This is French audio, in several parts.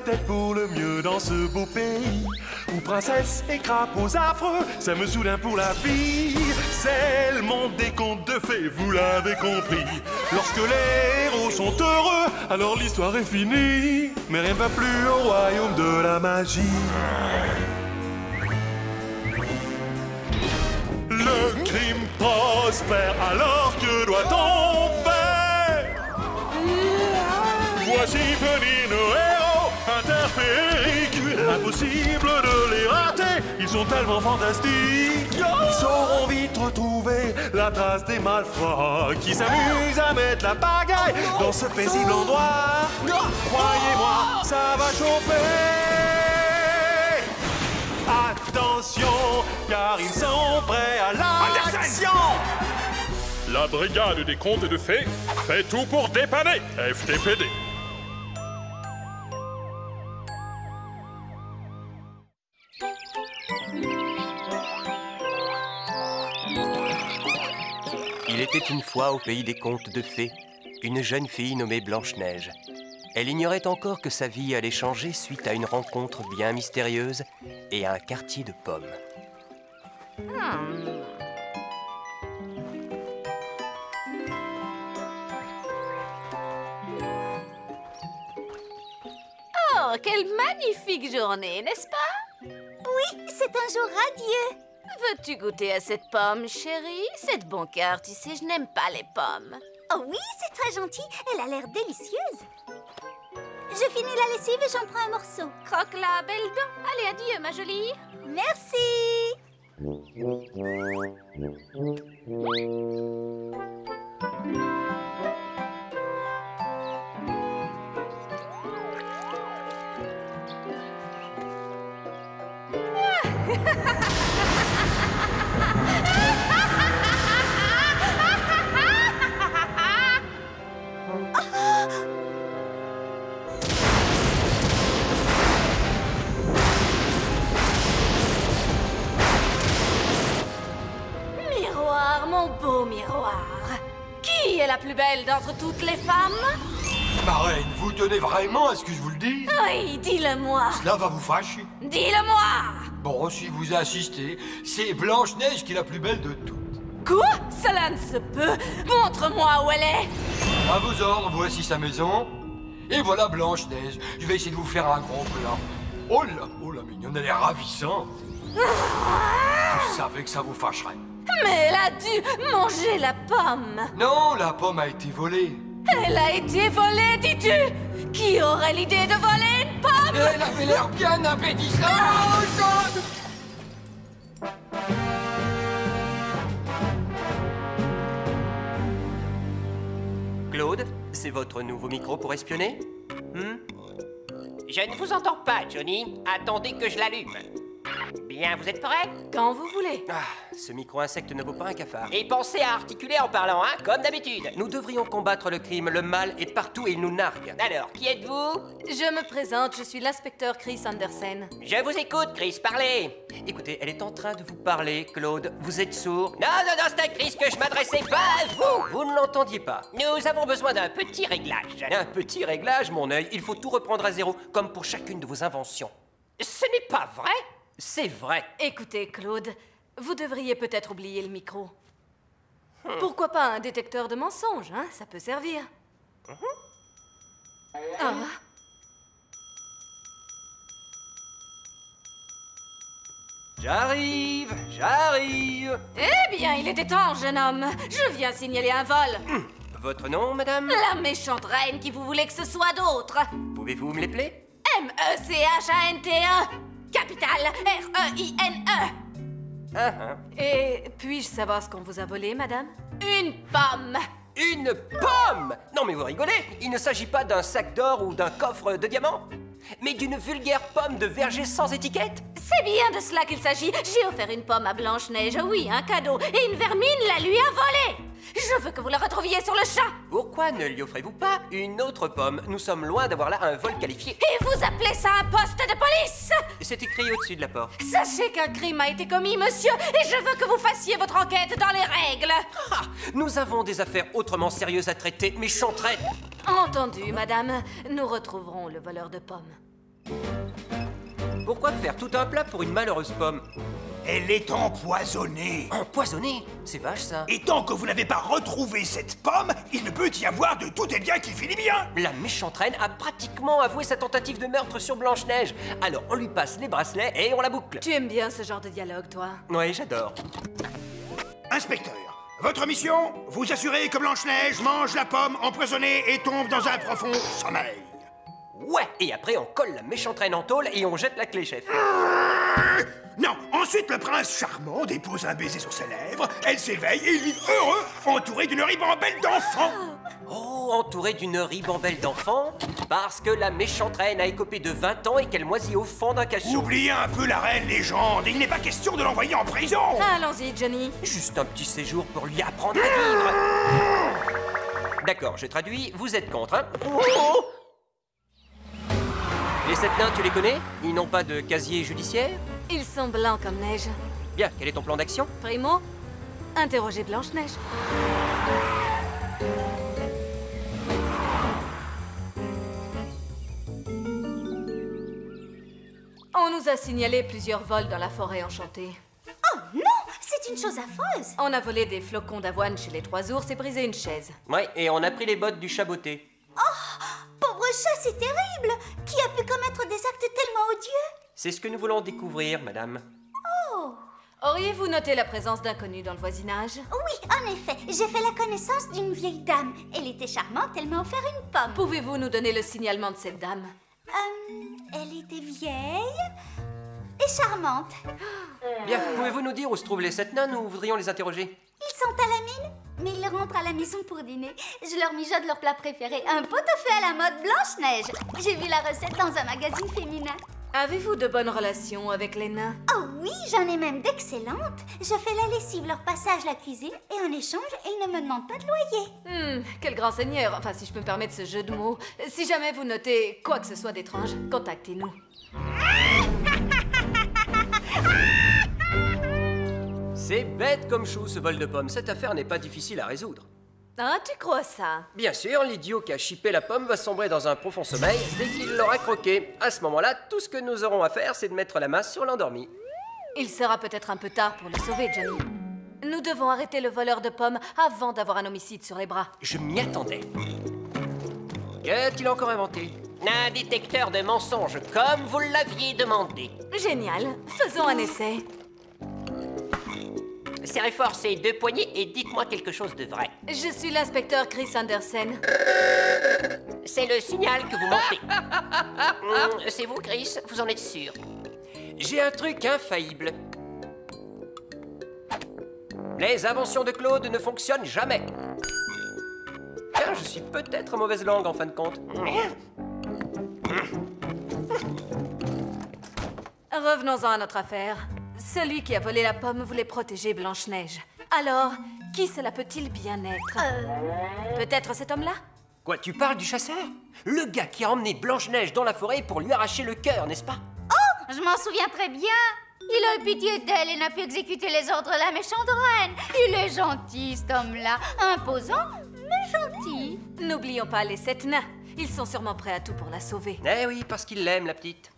peut-être pour le mieux dans ce beau pays où princesses et crapauds affreux s'aiment soudain pour la vie. C'est le monde des contes de fées, vous l'avez compris. Lorsque les héros sont heureux, alors l'histoire est finie. Mais rien ne va plus au royaume de la magie. Le crime prospère, alors que doit-on faire? Voici venir nos héros interfériques. Impossible de les rater, ils sont tellement fantastiques. Ils sauront vite retrouver la trace des malfrats qui s'amusent à mettre la pagaille dans ce paisible endroit. Croyez-moi, ça va chauffer. Attention, car ils sont prêts à l'action. La brigade des contes de fées fait tout pour dépanner FTPD. Il était une fois au pays des contes de fées, une jeune fille nommée Blanche-Neige. Elle ignorait encore que sa vie allait changer suite à une rencontre bien mystérieuse et à un quartier de pommes. Oh, quelle magnifique journée, n'est-ce pas? Oui, c'est un jour radieux. Veux-tu goûter à cette pomme, chérie? C'est de bon cœur, tu sais, je n'aime pas les pommes. Oh oui, c'est très gentil. Elle a l'air délicieuse. Je finis la lessive et j'en prends un morceau. Croque-la, belle dent. Allez, adieu, ma jolie. Merci. Miroir, mon beau miroir. Qui est la plus belle d'entre toutes les femmes? Marraine, vous tenez vraiment à ce que je vous le dise? Oui, dis-le-moi. Cela va vous fâcher. Dis-le-moi. Bon, si vous insistez, c'est Blanche-Neige qui est la plus belle de toutes. Quoi? Cela ne se peut. Montre-moi où elle est. À vos ordres, voici sa maison. Et voilà Blanche-Neige. Je vais essayer de vous faire un gros plat. Oh la mignonne, elle est ravissante. Je savais que ça vous fâcherait. Mais elle a dû manger la pomme. Non, la pomme a été volée. Elle a été volée, dis-tu? Qui aurait l'idée de voler une pomme? Elle avait l'air bien appétissante. Claude, c'est votre nouveau micro pour espionner? Je ne vous entends pas, Johnny. Attendez que je l'allume. Bien, vous êtes prêts? Quand vous voulez. Ah, ce micro-insecte ne vaut pas un cafard. Et pensez à articuler en parlant, hein, comme d'habitude. Nous devrions combattre le crime, le mal est partout et il nous nargue. Alors, qui êtes-vous? Je me présente, je suis l'inspecteur Chris Andersen. Je vous écoute, Chris, parlez. Écoutez, elle est en train de vous parler, Claude. Vous êtes sourd? Non, c'est à Chris que je m'adressais pas à vous. Vous ne l'entendiez pas. Nous avons besoin d'un petit réglage. Un petit réglage, mon œil. Il faut tout reprendre à zéro, comme pour chacune de vos inventions. Ce n'est pas vrai. C'est vrai. Écoutez, Claude, vous devriez peut-être oublier le micro. Pourquoi pas un détecteur de mensonges, hein? Ça peut servir. Ah. J'arrive, j'arrive. Eh bien, il était temps, jeune homme. Je viens signaler un vol. Votre nom, madame? La méchante reine qui vous voulait que ce soit d'autre. Pouvez-vous me l'épeler? M-E-C-H-A-N-T-E. Capitale R-E-I-N-E. Et puis-je savoir ce qu'on vous a volé, madame? Une pomme. Une pomme! Non mais vous rigolez, il ne s'agit pas d'un sac d'or ou d'un coffre de diamants, mais d'une vulgaire pomme de verger sans étiquette. C'est bien de cela qu'il s'agit. J'ai offert une pomme à Blanche-Neige, oui, un cadeau, et une vermine la lui a volée. Je veux que vous la retrouviez sur le champ. Pourquoi ne lui offrez-vous pas une autre pomme? Nous sommes loin d'avoir là un vol qualifié. Et vous appelez ça un poste de police? C'est écrit au-dessus de la porte. Sachez qu'un crime a été commis, monsieur, et je veux que vous fassiez votre enquête dans les règles. Ah, nous avons des affaires autrement sérieuses à traiter, méchant traître. Entendu, madame. Nous retrouverons le voleur de pommes. Pourquoi faire tout un plat pour une malheureuse pomme? Elle est empoisonnée. Empoisonnée? C'est vache, ça. Et tant que vous n'avez pas retrouvé cette pomme, il ne peut y avoir de tout est bien qui finit bien. La méchante reine a pratiquement avoué sa tentative de meurtre sur Blanche-Neige. Alors on lui passe les bracelets et on la boucle. Tu aimes bien ce genre de dialogue, toi? Ouais, j'adore. Inspecteur, votre mission, vous assurer que Blanche-Neige mange la pomme empoisonnée et tombe dans un profond sommeil. Ouais, et après on colle la méchante reine en tôle et on jette la clé, chef. Non, ensuite le prince charmant dépose un baiser sur ses lèvres, elle s'éveille et ils vivent heureux, entourés d'une ribambelle d'enfants. Oh, entouré d'une ribambelle d'enfants, parce que la méchante reine a écopé de 20 ans et qu'elle moisit au fond d'un cachot. Oubliez un peu la reine légende, il n'est pas question de l'envoyer en prison. Allons-y, Johnny. Juste un petit séjour pour lui apprendre à vivre. D'accord, je traduis, vous êtes contre, hein? Les 7 nains, tu les connais? Ils n'ont pas de casier judiciaire? Ils sont blancs comme neige. Bien, quel est ton plan d'action? Primo, interroger Blanche-Neige. On nous a signalé plusieurs vols dans la forêt enchantée. Oh non, c'est une chose affreuse. On a volé des flocons d'avoine chez les 3 ours et brisé une chaise. Ouais, et on a pris les bottes du chaboté. Pauvre chat, c'est terrible. Qui a pu commettre des actes tellement odieux? C'est ce que nous voulons découvrir, madame. Auriez-vous noté la présence d'inconnus dans le voisinage? Oui, en effet, j'ai fait la connaissance d'une vieille dame. Elle était charmante, elle m'a offert une pomme. Pouvez-vous nous donner le signalement de cette dame? Elle était vieille et charmante. Bien, pouvez-vous nous dire où se trouvent les 7 nains? Nous voudrions les interroger. Ils sont à la mine, mais ils rentrent à la maison pour dîner. Je leur mijote leur plat préféré, un pot-au-feu à la mode Blanche-Neige. J'ai vu la recette dans un magazine féminin. Avez-vous de bonnes relations avec les nains? Oh oui, j'en ai même d'excellentes. Je fais la lessive, leur passage, la cuisine, et en échange, ils ne me demandent pas de loyer. Quel grand seigneur, enfin si je peux me permettre ce jeu de mots. Si jamais vous notez quoi que ce soit d'étrange, contactez-nous. C'est bête comme chou, ce vol de pommes. Cette affaire n'est pas difficile à résoudre. Ah, tu crois ça? Bien sûr, l'idiot qui a chippé la pomme va sombrer dans un profond sommeil dès qu'il l'aura croqué. À ce moment-là, tout ce que nous aurons à faire, c'est de mettre la main sur l'endormi. Il sera peut-être un peu tard pour le sauver, Johnny. Nous devons arrêter le voleur de pommes avant d'avoir un homicide sur les bras. Je m'y attendais. Qu'a-t-il encore inventé? Un détecteur de mensonges, comme vous l'aviez demandé. Génial. Faisons un essai. Serrez fort ces 2 poignées et dites-moi quelque chose de vrai. Je suis l'inspecteur Chris Andersen. C'est le signal que vous montez. C'est vous, Chris? Vous en êtes sûr? J'ai un truc infaillible. Les inventions de Claude ne fonctionnent jamais. Car je suis peut-être mauvaise langue en fin de compte. Revenons-en à notre affaire. Celui qui a volé la pomme voulait protéger Blanche-Neige. Alors, qui cela peut-il bien être? Peut-être cet homme-là? Quoi, tu parles du chasseur? Le gars qui a emmené Blanche-Neige dans la forêt pour lui arracher le cœur, n'est-ce pas? Oh, je m'en souviens très bien. Il a eu pitié d'elle et n'a pu exécuter les ordres de la méchante reine. Il est gentil, cet homme-là. Imposant, mais gentil. N'oublions pas les 7 nains. Ils sont sûrement prêts à tout pour la sauver. Eh oui, parce qu'il l'aime, la petite.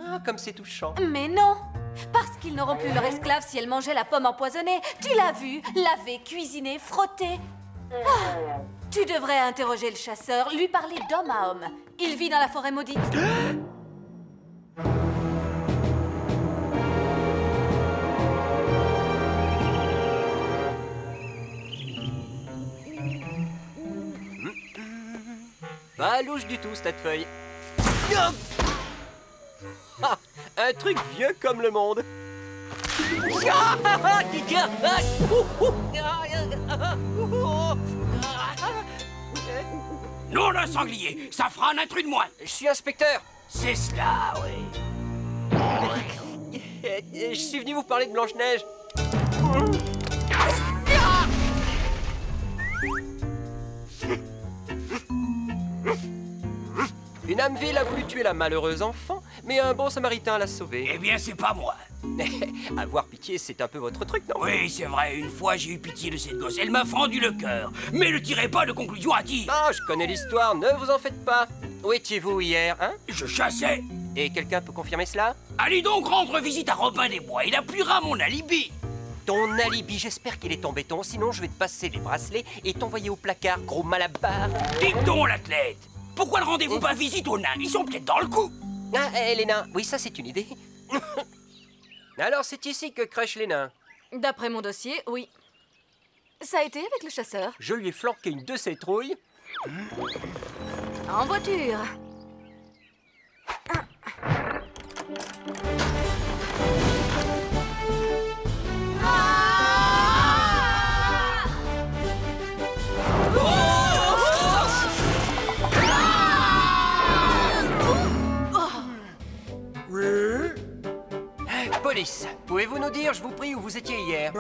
Ah, comme c'est touchant. Mais non! Parce qu'ils n'auront plus leur esclave si elle mangeait la pomme empoisonnée. Tu l'as vu, laver, cuisiner, frotter. Ah, tu devrais interroger le chasseur, lui parler d'homme à homme. Il vit dans la forêt maudite. Pas louche du tout, cette feuille. Ah, un truc vieux comme le monde. Non, le sanglier, ça fera un intrus de moins. Je suis inspecteur. C'est cela, oui. Je suis venu vous parler de Blanche-Neige. Une âme vile a voulu tuer la malheureuse enfant, mais un bon samaritain l'a sauvée. Eh bien, c'est pas moi. Avoir pitié, c'est un peu votre truc, non? Oui, c'est vrai, une fois j'ai eu pitié de cette gosse, elle m'a fendu le cœur. Mais ne tirez pas de conclusion hâtive. Ah, je connais l'histoire, ne vous en faites pas. Où étiez-vous hier, hein? Je chassais. Et quelqu'un peut confirmer cela? Allez donc rendre visite à Robin des Bois, il appuiera mon alibi. Ton alibi, j'espère qu'il est en béton, sinon je vais te passer les bracelets et t'envoyer au placard, gros malabar. Dites donc, l'athlète, pourquoi ne rendez-vous pas visite aux nains? Ils sont peut-être dans le coup. Ah, les nains, oui, ça c'est une idée. Alors c'est ici que crèchent les nains. D'après mon dossier, oui. Ça a été avec le chasseur. Je lui ai flanqué une de ces trouilles. En voiture. Police, pouvez-vous nous dire, je vous prie, où vous étiez hier?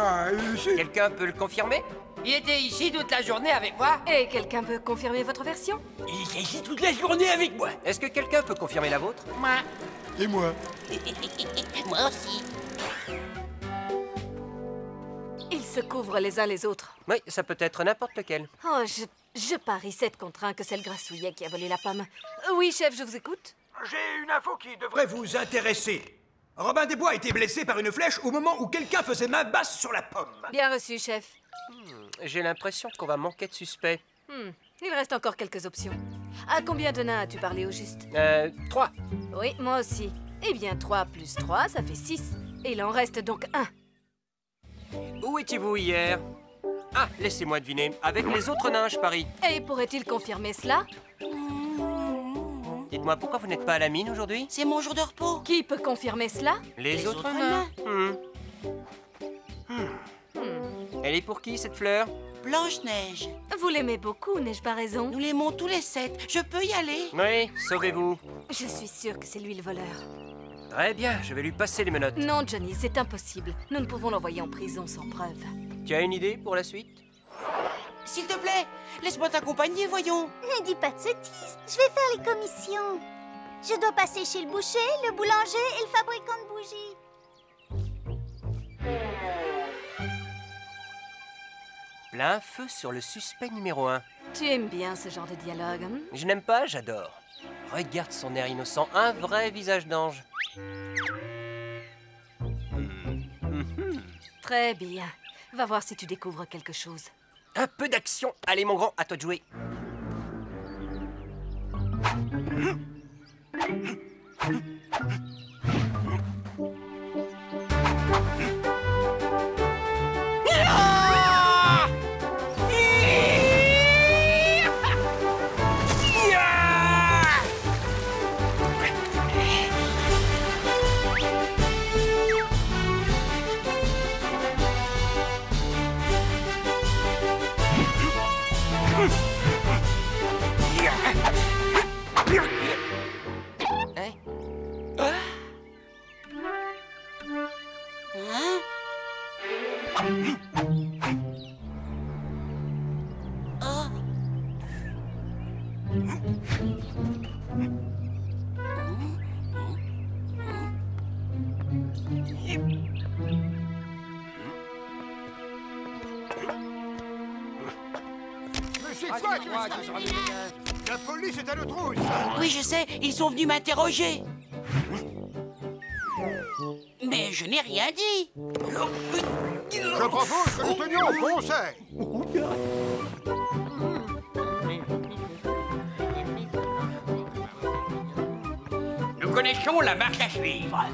Ici. Quelqu'un peut le confirmer? Il était ici toute la journée avec moi. Et quelqu'un peut confirmer votre version? Il est ici toute la journée avec moi. Est-ce que quelqu'un peut confirmer la vôtre? Moi. Et moi? Moi aussi. Ils se couvrent les uns les autres. Oui, ça peut être n'importe lequel. Oh, je parie 7 contre 1 que c'est le grassouillet qui a volé la pomme. Oui, chef, je vous écoute. J'ai une info qui devrait vous intéresser. Robin des Bois a été blessé par une flèche au moment où quelqu'un faisait main basse sur la pomme. Bien reçu, chef. J'ai l'impression qu'on va manquer de suspects. Il reste encore quelques options. À combien de nains as-tu parlé au juste? 3. Oui, moi aussi. Eh bien, 3 plus 3, ça fait 6. Et il en reste donc 1. Où étiez-vous hier? Ah, laissez-moi deviner. Avec les autres nains, je parie. Et pourrait-il confirmer cela? Dites-moi, pourquoi vous n'êtes pas à la mine aujourd'hui? C'est mon jour de repos. Qui peut confirmer cela? Les autres nains. Elle est pour qui, cette fleur? Blanche-Neige. Vous l'aimez beaucoup, n'ai-je pas raison? Nous l'aimons tous les 7. Je peux y aller? Oui, sauvez-vous. Je suis sûre que c'est lui le voleur. Très bien, je vais lui passer les menottes. Non, Johnny, c'est impossible. Nous ne pouvons l'envoyer en prison sans preuve. Tu as une idée pour la suite? S'il te plaît, laisse-moi t'accompagner, voyons. Ne dis pas de sottises, je vais faire les commissions. Je dois passer chez le boucher, le boulanger et le fabricant de bougies. Plein feu sur le suspect numéro 1. Tu aimes bien ce genre de dialogue, hein? Je n'aime pas, j'adore. Regarde son air innocent, un vrai visage d'ange. Très bien. Va voir si tu découvres quelque chose. Un peu d'action. Allez, mon grand, à toi de jouer. La police est à notre trousse. Oui, je sais, ils sont venus m'interroger. Mais je n'ai rien dit. Je propose que nous tenions au conseil. Nous connaissons la marche à suivre.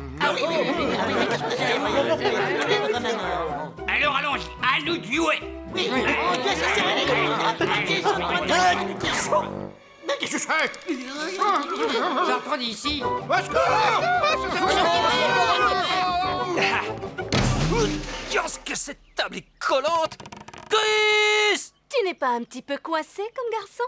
Alors allons-y, à nous de jouer. Mais qu'est-ce que c'est? J'entends d'ici. Qu'est-ce que cette table est collante! Chris! Tu n'es pas un petit peu coincé comme garçon?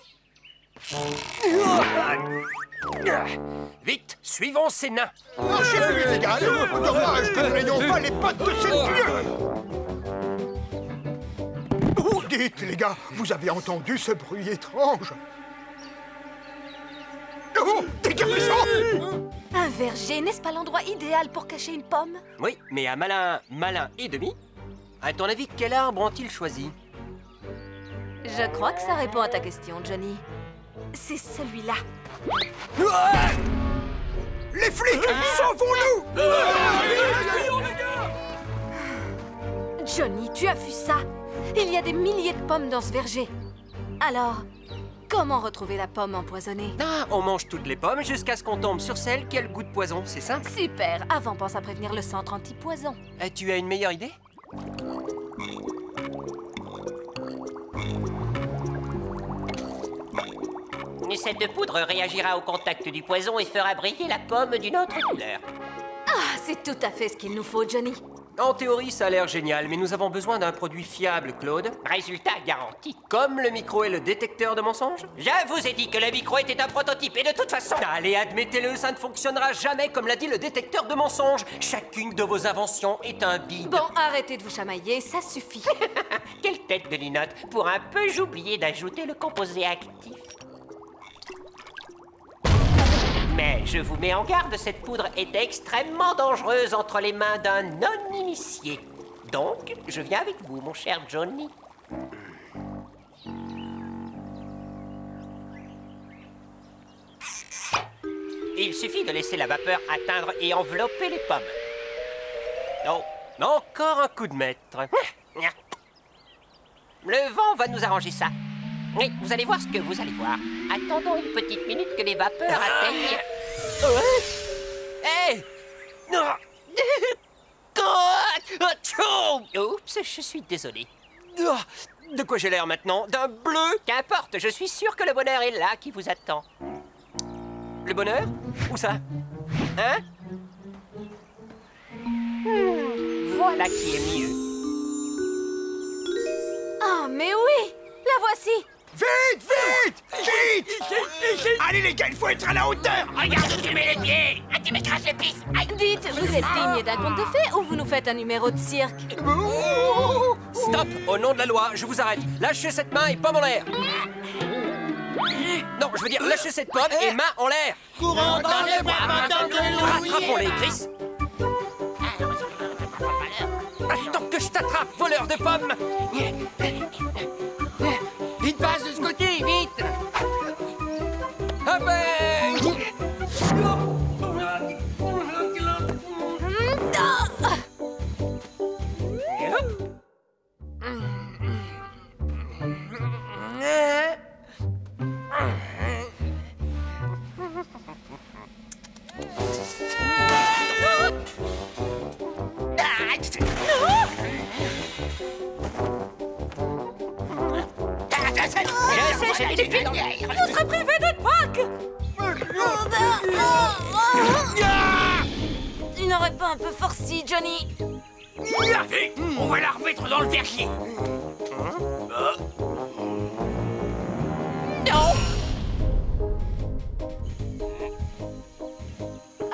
Vite, suivons ces nains. Lâchez-lui, les gars. Dommage que nous n'ayons pas les pattes de cette dieu. Oh, dites, les gars, vous avez entendu ce bruit étrange? Oh, des garçons! Un verger, n'est-ce pas l'endroit idéal pour cacher une pomme? Oui, mais un malin et demi. À ton avis, quel arbre ont-ils choisi? Je crois que ça répond à ta question, Johnny. C'est celui-là. Les flics, sauvons-nous! Johnny, tu as vu ça? Il y a des milliers de pommes dans ce verger. Alors, comment retrouver la pomme empoisonnée? Ah, on mange toutes les pommes jusqu'à ce qu'on tombe sur celle qui a le goût de poison, c'est ça? Super! Avant, pense à prévenir le centre anti-poison. Tu as une meilleure idée? Cette poudre réagira au contact du poison et fera briller la pomme d'une autre couleur. Ah, c'est tout à fait ce qu'il nous faut, Johnny. En théorie, ça a l'air génial, mais nous avons besoin d'un produit fiable, Claude. Résultat garanti. Comme le micro et le détecteur de mensonges? Je vous ai dit que le micro était un prototype et de toute façon... Allez, admettez-le, ça ne fonctionnera jamais comme l'a dit le détecteur de mensonges. Chacune de vos inventions est un bide. Bon, arrêtez de vous chamailler, ça suffit. Quelle tête de linotte. Pour un peu, j'oubliais d'ajouter le composé actif. Mais je vous mets en garde, cette poudre est extrêmement dangereuse entre les mains d'un non-initié. Donc, je viens avec vous, mon cher Johnny. Il suffit de laisser la vapeur atteindre et envelopper les pommes. Oh, encore un coup de maître. Le vent va nous arranger ça. Oui, vous allez voir ce que vous allez voir. Attendons une petite minute que les vapeurs atteignent... Hé! Oups, je suis désolé. De quoi j'ai l'air maintenant? D'un bleu? Qu'importe, je suis sûr que le bonheur est là qui vous attend. Le bonheur? Où ça? Hein? Voilà qui est mieux. Ah, mais oui! La voici! Vite, vite! Vite! Allez les gars, il faut être à la hauteur! Regarde où tu mets les pieds! Ah, tu m'écrases le pif! Aïe. Dites, vous êtes digne d'un conte de fées ou vous nous faites un numéro de cirque? Stop! Au nom de la loi, je vous arrête. Lâchez cette main et pomme en l'air. Non, je veux dire, lâchez cette pomme et main en l'air. Courons dans les bois, madame de Louis! Rattrapons-les, Chris. Attends que je t'attrape, voleur de pommes. Il passe de ce côté, vite! Ah ben... Vous serez privé de Pâques! Tu n'aurais pas un peu forci, Johnny? Vite! On va la remettre dans le verger!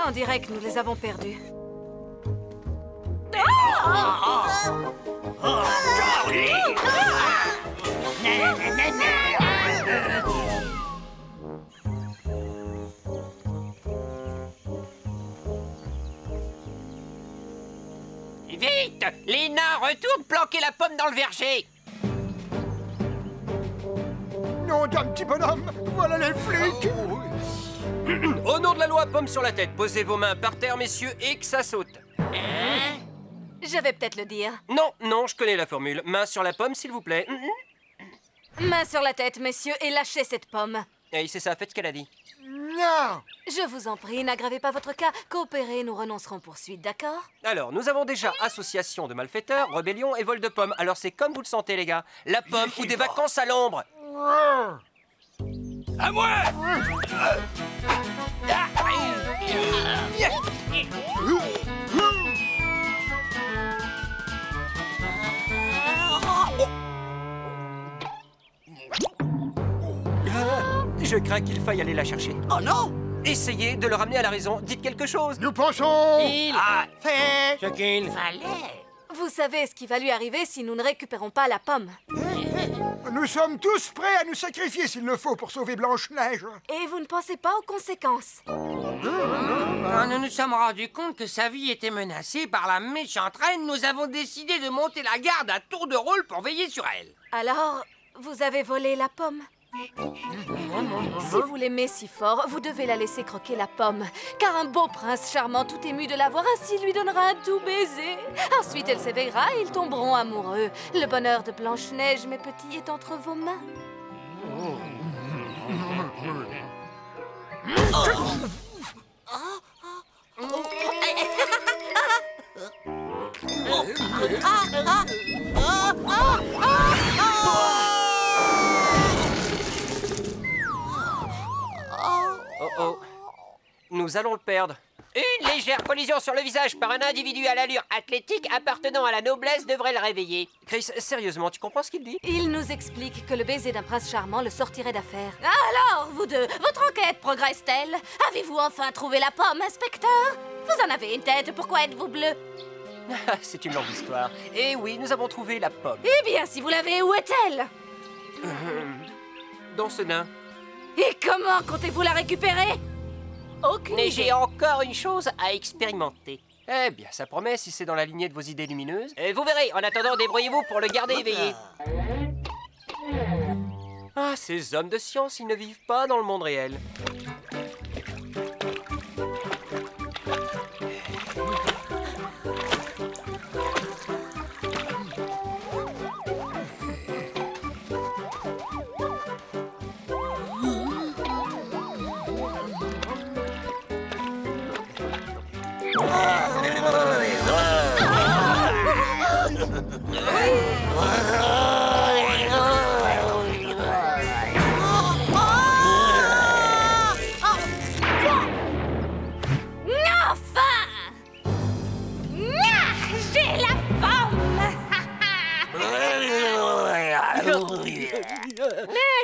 On dirait que nous les avons perdus. Vite! Les nains, retournent planquer la pomme dans le verger! Nom d'un petit bonhomme, voilà les flics! Au nom de la loi, pomme sur la tête. Posez vos mains par terre, messieurs, et que ça saute. Je vais peut-être le dire. Non, non, je connais la formule. Main sur la pomme, s'il vous plaît. Main sur la tête, messieurs, et lâchez cette pomme. Et c'est ça, faites ce qu'elle a dit. Non! Je vous en prie, n'aggravez pas votre cas. Coopérez, nous renoncerons poursuite, d'accord? Alors, nous avons déjà association de malfaiteurs, rébellion et vol de pommes. Alors c'est comme vous le sentez, les gars. La pomme ou des vacances à l'ombre. À moi! Je crains qu'il faille aller la chercher. Oh non! Essayez de le ramener à la raison. Dites quelque chose. Nous pensons... Il a fait ce qu'il fallait. Vous savez ce qui va lui arriver si nous ne récupérons pas la pomme. Nous sommes tous prêts à nous sacrifier s'il le faut pour sauver Blanche-Neige. Et vous ne pensez pas aux conséquences. Quand nous nous sommes rendus compte que sa vie était menacée par la méchante reine, nous avons décidé de monter la garde à tour de rôle pour veiller sur elle. Alors, vous avez volé la pomme? Si vous l'aimez si fort, vous devez la laisser croquer la pomme. Car un beau prince charmant tout ému de la voir ainsi lui donnera un doux baiser. Ensuite, elle s'éveillera et ils tomberont amoureux. Le bonheur de Blanche-Neige, mes petits, est entre vos mains. Oh. Nous allons le perdre. Une légère collision sur le visage par un individu à l'allure athlétique appartenant à la noblesse devrait le réveiller. Chris, sérieusement, tu comprends ce qu'il dit? Il nous explique que le baiser d'un prince charmant le sortirait d'affaire. Alors, vous deux, votre enquête progresse-t-elle? Avez-vous enfin trouvé la pomme, inspecteur? Vous en avez une tête, pourquoi êtes-vous bleu? C'est une longue histoire. Et oui, nous avons trouvé la pomme. Eh bien, si vous l'avez, où est-elle? Dans ce nain. Et comment comptez-vous la récupérer? Aucune Mais idée. j'ai encore une chose à expérimenter. Eh bien, ça promet si c'est dans la lignée de vos idées lumineuses. Vous verrez, en attendant, débrouillez-vous pour le garder éveillé. Ah, ces hommes de science, ils ne vivent pas dans le monde réel.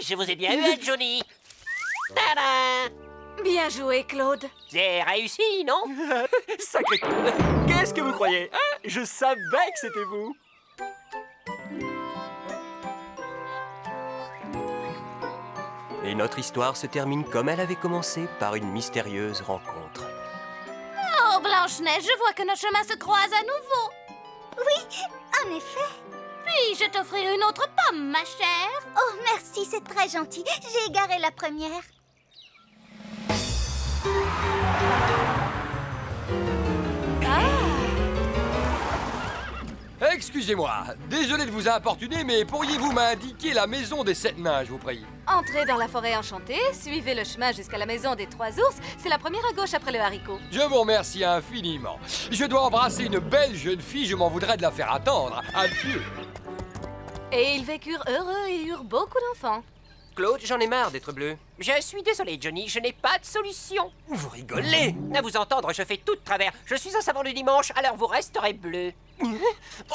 Je vous ai bien eu, Johnny. Tada! Bien joué, Claude. C'est réussi, non? Sacré Claude. Qu'est-ce que vous croyez, hein? Je savais que c'était vous. Et notre histoire se termine comme elle avait commencé, par une mystérieuse rencontre. Oh, Blanche-Neige, je vois que nos chemins se croisent à nouveau. Oui, en effet. Puis-je t'offrir une autre pomme, ma chère? Oh, merci, c'est très gentil. J'ai égaré la première. Excusez-moi, désolé de vous importuner, mais pourriez-vous m'indiquer la maison des 7 nains, je vous prie? Entrez dans la forêt enchantée, suivez le chemin jusqu'à la maison des 3 ours. C'est la première à gauche après le haricot. Je vous remercie infiniment. Je dois embrasser une belle jeune fille, je m'en voudrais de la faire attendre. Adieu. Et ils vécurent heureux et eurent beaucoup d'enfants. Claude, j'en ai marre d'être bleu. Je suis désolé, Johnny, je n'ai pas de solution. Vous rigolez? À vous entendre, je fais tout de travers. Je suis un savant du dimanche, alors vous resterez bleu.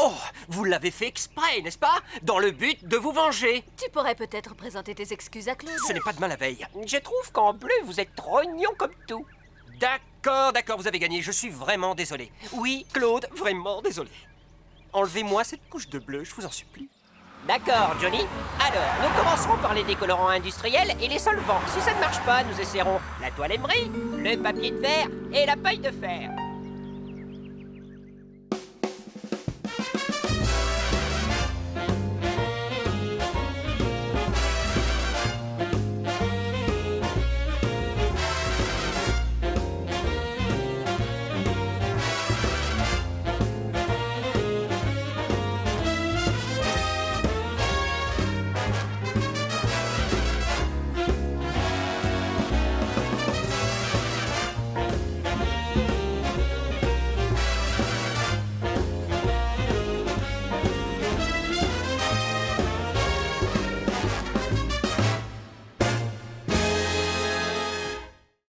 Oh, vous l'avez fait exprès, n'est-ce pas? Dans le but de vous venger. Tu pourrais peut-être présenter tes excuses à Claude. Ce n'est pas demain la veille. Je trouve qu'en bleu, vous êtes rognon comme tout. D'accord, vous avez gagné. Je suis vraiment désolé. Oui, Claude, vraiment désolé. Enlevez-moi cette couche de bleu, je vous en supplie. D'accord, Johnny. Alors, nous commencerons par les décolorants industriels et les solvants. Si ça ne marche pas, nous essaierons la toile émerie, le papier de verre et la paille de fer.